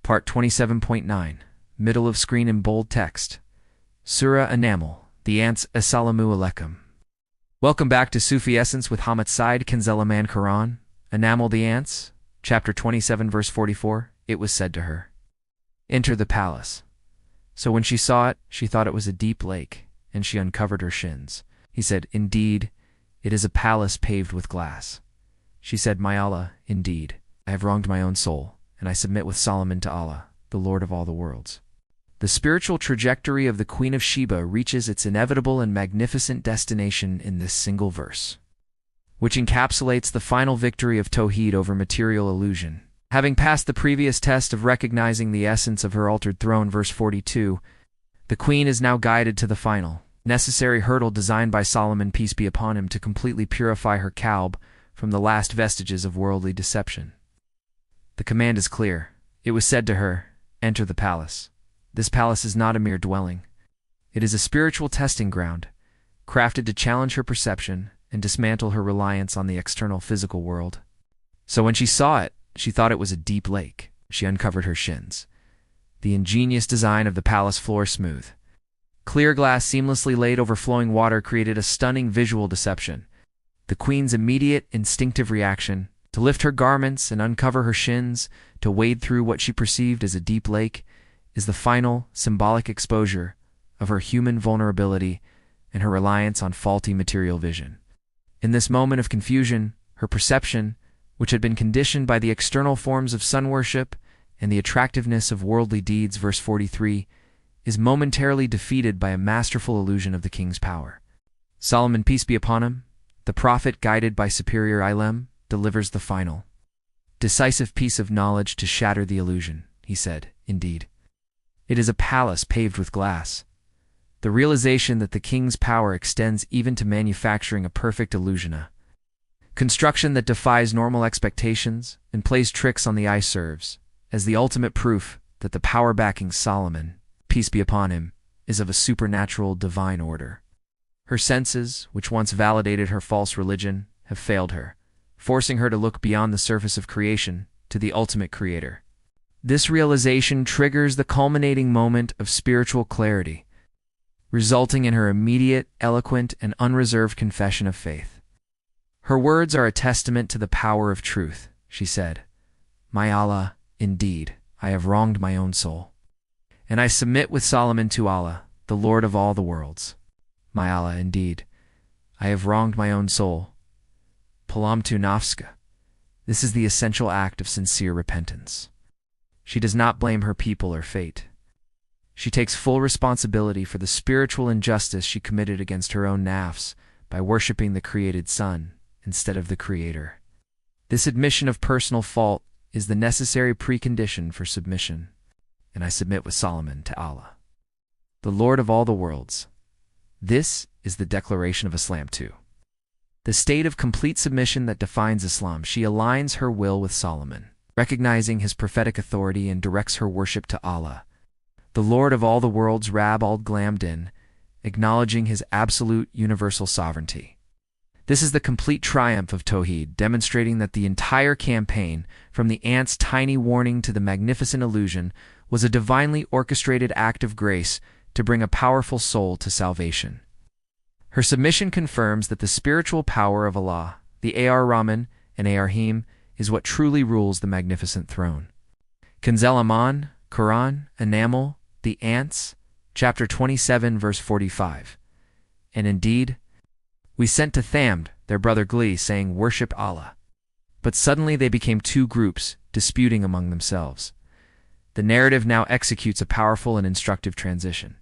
Part 27.9, middle of screen in bold text. Surah An-Naml, the ants. Assalamu alaikum. Welcome back to Sufi Essence with Hammad Syed. Kanzelaman Quran. An-Naml, the ants. Chapter 27, verse 44. It was said to her, "Enter the palace." So when she saw it, she thought it was a deep lake, and she uncovered her shins. He said, "Indeed, it is a palace paved with glass." She said, "My Allah, indeed, I have wronged my own soul, and I submit with Solomon to Allah, the Lord of all the worlds." The spiritual trajectory of the Queen of Sheba reaches its inevitable and magnificent destination in this single verse, which encapsulates the final victory of Tawheed over material illusion. Having passed the previous test of recognizing the essence of her altered throne, verse 42, the Queen is now guided to the final, necessary hurdle designed by Solomon, peace be upon him, to completely purify her kalb from the last vestiges of worldly deception. The command is clear. It was said to her, "Enter the palace." This palace is not a mere dwelling. It is a spiritual testing ground, crafted to challenge her perception and dismantle her reliance on the external physical world. So when she saw it, she thought it was a deep lake. She uncovered her shins. The ingenious design of the palace floor smooth. Clear glass seamlessly laid over flowing water created a stunning visual deception. The Queen's immediate, instinctive reaction, to lift her garments and uncover her shins, to wade through what she perceived as a deep lake, is the final, symbolic exposure of her human vulnerability and her reliance on faulty material vision. In this moment of confusion, her perception, which had been conditioned by the external forms of sun worship and the attractiveness of worldly deeds, verse 43, is momentarily defeated by a masterful illusion of the king's power. Solomon, peace be upon him, the prophet guided by superior ilm, delivers the final, decisive piece of knowledge to shatter the illusion. He said, "Indeed, it is a palace paved with glass." The realization that the king's power extends even to manufacturing a perfect illusion, construction that defies normal expectations and plays tricks on the eye, serves as the ultimate proof that the power backing Solomon, peace be upon him, is of a supernatural divine order. Her senses, which once validated her false religion, have failed her, forcing her to look beyond the surface of creation to the ultimate creator. This realization triggers the culminating moment of spiritual clarity, resulting in her immediate, eloquent, and unreserved confession of faith. Her words are a testament to the power of truth. She said, "My Allah, indeed, I have wronged my own soul, and I submit with Solomon to Allah, the Lord of all the worlds." My Allah, indeed, I have wronged my own soul. Palamtu nafska. This is the essential act of sincere repentance. She does not blame her people or fate. She takes full responsibility for the spiritual injustice she committed against her own nafs by worshipping the created sun instead of the Creator. This admission of personal fault is the necessary precondition for submission, and I submit with Solomon to Allah, the Lord of all the worlds. This is the declaration of Islam too. The state of complete submission that defines Islam. She aligns her will with Solomon, recognizing his prophetic authority, and directs her worship to Allah, the Lord of all the worlds, Rab al-Glamdin, acknowledging his absolute universal sovereignty. This is the complete triumph of Tawheed, demonstrating that the entire campaign, from the ant's tiny warning to the magnificent illusion, was a divinely orchestrated act of grace to bring a powerful soul to salvation. Her submission confirms that the spiritual power of Allah, the Ar-Rahman and Ar-Rahim, is what truly rules the magnificent throne. Kanzelaman, Quran, An-Naml, the ants, chapter 27, verse 45. And indeed, we sent to Thamūd, their brother Glee, saying, "Worship Allah." But suddenly they became two groups, disputing among themselves. The narrative now executes a powerful and instructive transition,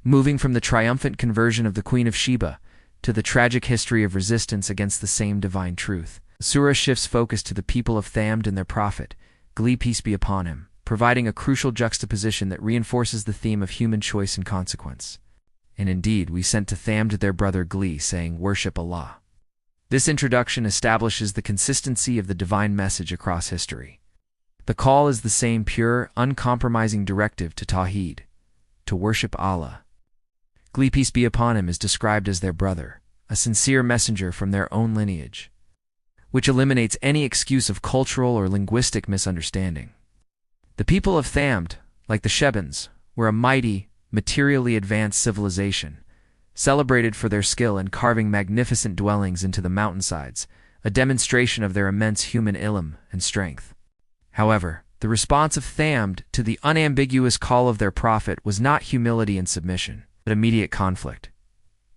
moving from the triumphant conversion of the Queen of Sheba to the tragic history of resistance against the same divine truth. The surah shifts focus to the people of Thamūd and their prophet, Glee, peace be upon him, providing a crucial juxtaposition that reinforces the theme of human choice and consequence. And indeed, we sent to Thamūd their brother Glee, saying, "Worship Allah." This introduction establishes the consistency of the divine message across history. The call is the same pure, uncompromising directive to Tawheed, to worship Allah. Glee, peace be upon him, is described as their brother, a sincere messenger from their own lineage, which eliminates any excuse of cultural or linguistic misunderstanding. The people of Thamūd, like the Shebans, were a mighty, materially advanced civilization, celebrated for their skill in carving magnificent dwellings into the mountainsides, a demonstration of their immense human ilm and strength. However, the response of Thamūd to the unambiguous call of their prophet was not humility and submission, but immediate conflict.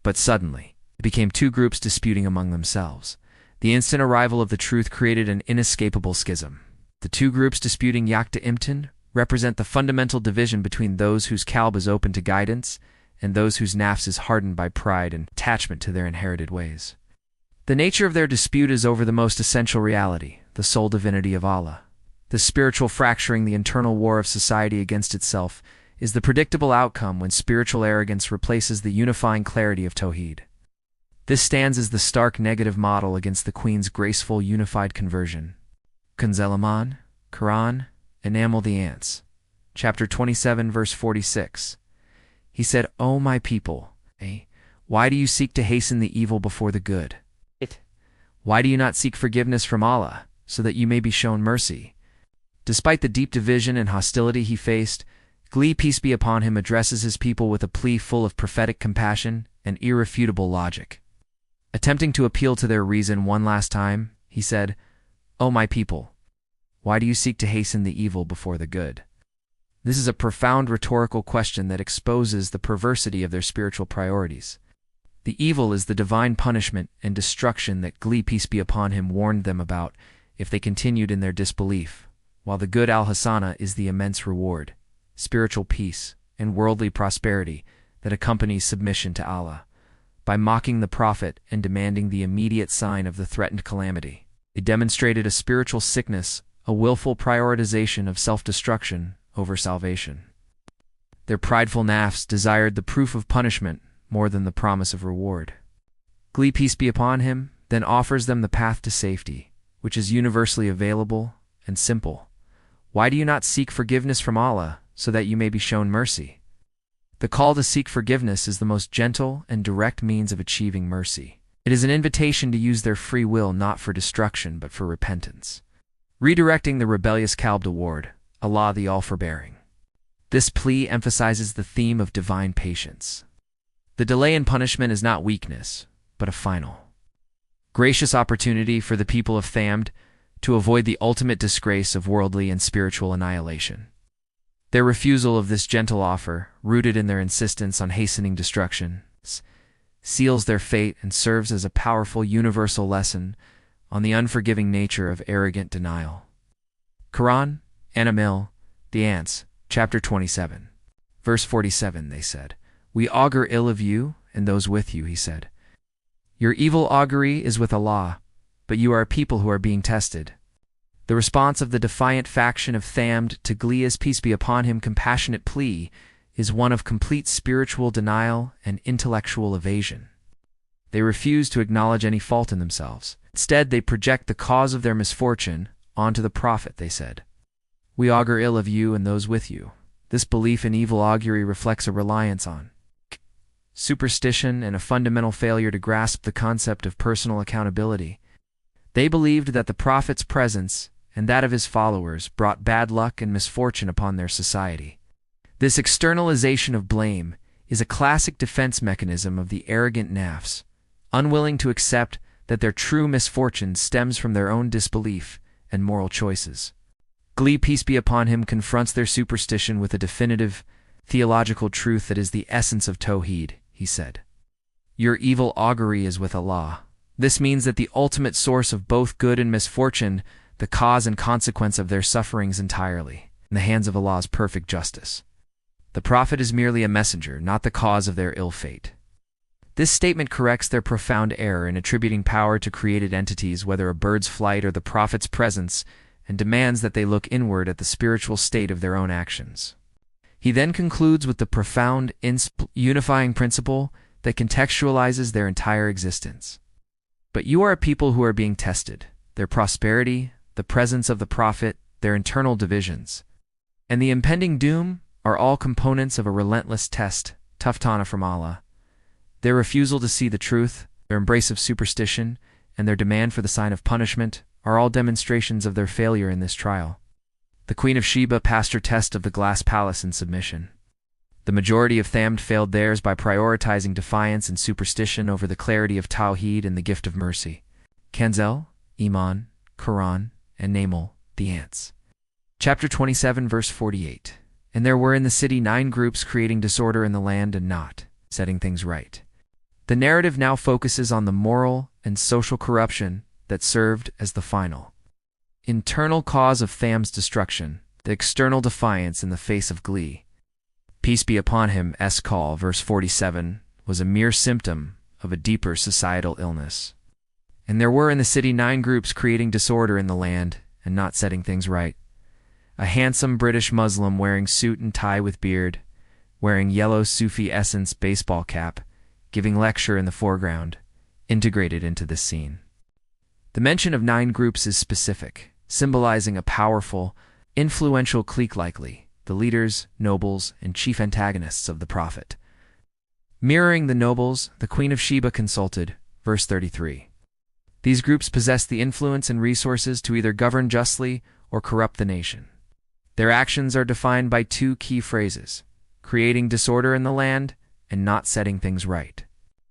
But suddenly, it became two groups disputing among themselves. The instant arrival of the truth created an inescapable schism. The two groups disputing Yakta Imtin represent the fundamental division between those whose kalb is open to guidance and those whose nafs is hardened by pride and attachment to their inherited ways. The nature of their dispute is over the most essential reality, the sole divinity of Allah. The spiritual fracturing, the internal war of society against itself, is the predictable outcome when spiritual arrogance replaces the unifying clarity of Tawheed. This stands as the stark negative model against the Queen's graceful unified conversion. Kanzelaman, Quran, An-Naml the Ants, chapter 27, verse 46. He said, O my people, why do you seek to hasten the evil before the good? Why do you not seek forgiveness from Allah, so that you may be shown mercy? Despite the deep division and hostility he faced, Glee, peace be upon him, addresses his people with a plea full of prophetic compassion and irrefutable logic. Attempting to appeal to their reason one last time, he said, O my people, why do you seek to hasten the evil before the good? This is a profound rhetorical question that exposes the perversity of their spiritual priorities. The evil is the divine punishment and destruction that Glee, peace be upon him, warned them about if they continued in their disbelief, while the good al-Hasana is the immense reward, spiritual peace, and worldly prosperity that accompanies submission to Allah. By mocking the Prophet and demanding the immediate sign of the threatened calamity, they demonstrated a spiritual sickness, a willful prioritization of self-destruction over salvation. Their prideful nafs desired the proof of punishment more than the promise of reward. Glee, peace be upon him, then offers them the path to safety, which is universally available and simple. Why do you not seek forgiveness from Allah, so that you may be shown mercy? The call to seek forgiveness is the most gentle and direct means of achieving mercy. It is an invitation to use their free will not for destruction but for repentance, redirecting the rebellious kalb toward Allah the All-Forbearing. This plea emphasizes the theme of divine patience. The delay in punishment is not weakness, but a final, gracious opportunity for the people of Thamūd to avoid the ultimate disgrace of worldly and spiritual annihilation. Their refusal of this gentle offer, rooted in their insistence on hastening destruction, seals their fate and serves as a powerful universal lesson on the unforgiving nature of arrogant denial. Quran, An-Naml, the Ants, chapter 27, verse 47. They said, We augur ill of you and those with you, he said. Your evil augury is with Allah, but you are a people who are being tested. The response of the defiant faction of Thamūd to Glee's, peace be upon him, compassionate plea is one of complete spiritual denial and intellectual evasion. They refuse to acknowledge any fault in themselves. Instead, they project the cause of their misfortune onto the Prophet. They said, We augur ill of you and those with you. This belief in evil augury reflects a reliance on superstition and a fundamental failure to grasp the concept of personal accountability. They believed that the Prophet's presence and that of his followers brought bad luck and misfortune upon their society. This externalization of blame is a classic defense mechanism of the arrogant nafs, unwilling to accept that their true misfortune stems from their own disbelief and moral choices. Glee, peace be upon him, confronts their superstition with a definitive theological truth that is the essence of Tawheed. He said, Your evil augury is with Allah. This means that the ultimate source of both good and misfortune, the cause and consequence of their sufferings entirely, in the hands of Allah's perfect justice. The Prophet is merely a messenger, not the cause of their ill fate. This statement corrects their profound error in attributing power to created entities, whether a bird's flight or the Prophet's presence, and demands that they look inward at the spiritual state of their own actions. He then concludes with the profound, unifying principle that contextualizes their entire existence. But you are a people who are being tested. Their prosperity, the presence of the Prophet, their internal divisions, and the impending doom are all components of a relentless test, tuftana from Allah. Their refusal to see the truth, their embrace of superstition, and their demand for the sign of punishment are all demonstrations of their failure in this trial. The Queen of Sheba passed her test of the glass palace in submission. The majority of Thamūd failed theirs by prioritizing defiance and superstition over the clarity of Tawheed and the gift of mercy. Kanzel, Iman, Quran, and Naml, the ants. Chapter 27, verse 48. And there were in the city 9 groups creating disorder in the land and not setting things right. The narrative now focuses on the moral and social corruption that served as the final internal cause of Thamūd's destruction, the external defiance in the face of glee. Peace be upon him, call, verse 47, was a mere symptom of a deeper societal illness. And there were in the city 9 groups creating disorder in the land and not setting things right. A handsome British Muslim wearing suit and tie with beard, wearing yellow Sufi essence baseball cap, giving lecture in the foreground, integrated into this scene. The mention of 9 groups is specific, symbolizing a powerful, influential clique, likely the leaders, nobles, and chief antagonists of the prophet. Mirroring the nobles, the Queen of Sheba consulted, verse 33. These groups possess the influence and resources to either govern justly or corrupt the nation. Their actions are defined by 2 key phrases: creating disorder in the land and not setting things right.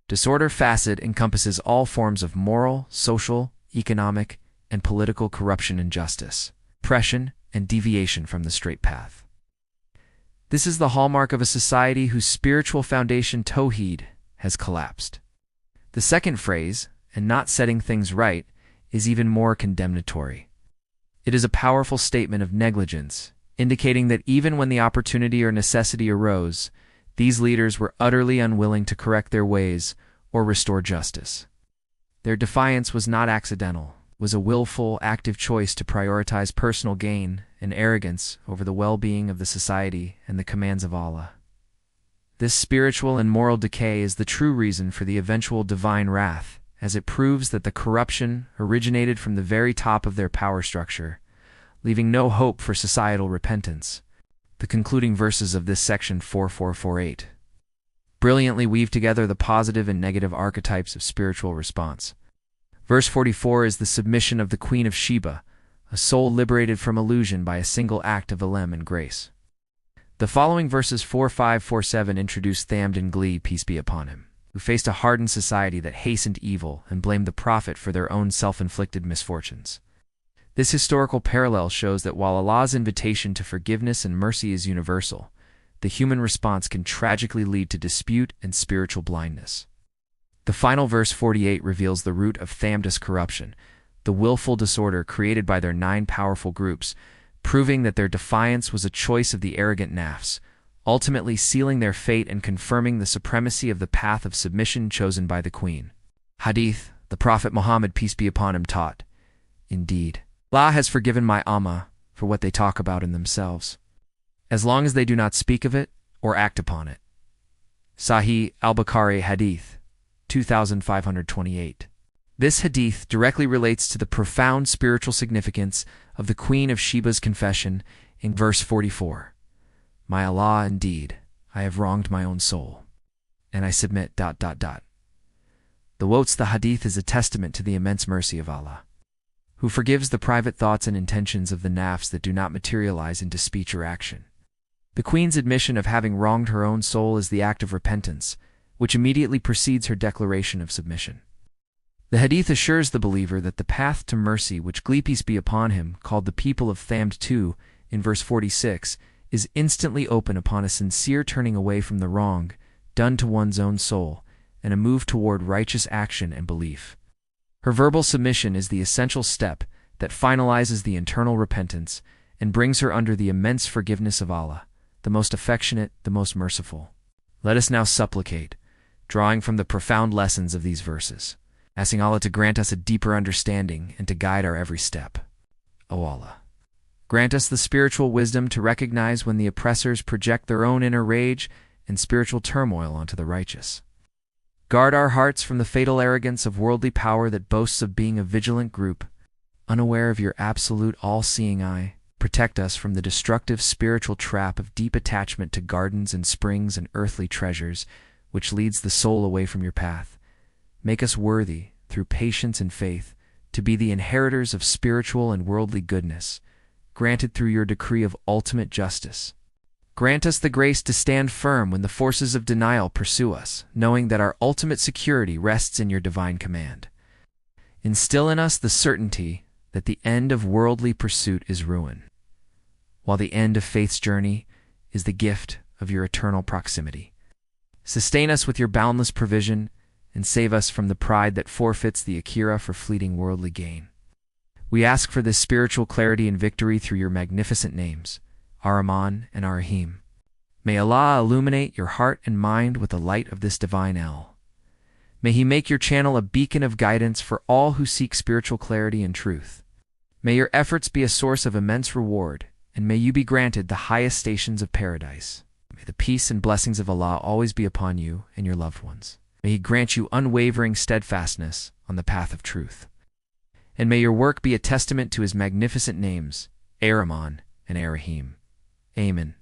Disorder facet encompasses all forms of moral, social, economic, and political corruption, injustice, oppression, and deviation from the straight path. This is the hallmark of a society whose spiritual foundation, Tawheed, has collapsed. The second phrase, and not setting things right, is even more condemnatory. It is a powerful statement of negligence, indicating that even when the opportunity or necessity arose, these leaders were utterly unwilling to correct their ways or restore justice. Their defiance was not accidental, it was a willful, active choice to prioritize personal gain and arrogance over the well-being of the society and the commands of Allah. This spiritual and moral decay is the true reason for the eventual divine wrath, as it proves that the corruption originated from the very top of their power structure, leaving no hope for societal repentance. The concluding verses of this section 4448 brilliantly weave together the positive and negative archetypes of spiritual response. Verse 44 is the submission of the Queen of Sheba, a soul liberated from illusion by a single act of ilm and grace. The following verses 4547 introduce Thamūd in glee, peace be upon him, who faced a hardened society that hastened evil and blamed the prophet for their own self-inflicted misfortunes. This historical parallel shows that while Allah's invitation to forgiveness and mercy is universal, the human response can tragically lead to dispute and spiritual blindness. The final verse 48 reveals the root of Thamūd's corruption, the willful disorder created by their 9 powerful groups, proving that their defiance was a choice of the arrogant nafs, ultimately sealing their fate and confirming the supremacy of the path of submission chosen by the Queen. Hadith, the Prophet Muhammad, peace be upon him, taught, "Indeed, Allah has forgiven my Ummah for what they talk about in themselves, as long as they do not speak of it or act upon it." Sahih al-Bukhari Hadith 2528. This hadith directly relates to the profound spiritual significance of the Queen of Sheba's confession in verse 44. "My Allah, indeed, I have wronged my own soul, and I submit... The hadith is a testament to the immense mercy of Allah, who forgives the private thoughts and intentions of the nafs that do not materialize into speech or action. The Queen's admission of having wronged her own soul is the act of repentance, which immediately precedes her declaration of submission. The hadith assures the believer that the path to mercy, which peace be upon him called the people of Thamūd too in verse 46, is instantly open upon a sincere turning away from the wrong done to one's own soul and a move toward righteous action and belief. Her verbal submission is the essential step that finalizes the internal repentance and brings her under the immense forgiveness of Allah, the most affectionate, the most merciful. Let us now supplicate, drawing from the profound lessons of these verses, asking Allah to grant us a deeper understanding and to guide our every step. O Allah, grant us the spiritual wisdom to recognize when the oppressors project their own inner rage and spiritual turmoil onto the righteous. Guard our hearts from the fatal arrogance of worldly power that boasts of being a vigilant group, unaware of your absolute all-seeing eye. Protect us from the destructive spiritual trap of deep attachment to gardens and springs and earthly treasures, which leads the soul away from your path. Make us worthy, through patience and faith, to be the inheritors of spiritual and worldly goodness. granted through your decree of ultimate justice. Grant us the grace to stand firm when the forces of denial pursue us, knowing that our ultimate security rests in your divine command. Instill in us the certainty that the end of worldly pursuit is ruin, while the end of faith's journey is the gift of your eternal proximity. Sustain us with your boundless provision and save us from the pride that forfeits the akira for fleeting worldly gain. We ask for this spiritual clarity and victory through your magnificent names, Ar-Rahman and Ar-Rahim. May Allah illuminate your heart and mind with the light of this divine El. May He make your channel a beacon of guidance for all who seek spiritual clarity and truth. May your efforts be a source of immense reward, and may you be granted the highest stations of paradise. May the peace and blessings of Allah always be upon you and your loved ones. May He grant you unwavering steadfastness on the path of truth. And may your work be a testament to His magnificent names, Ar-Rahman and Ar-Rahim. Amen.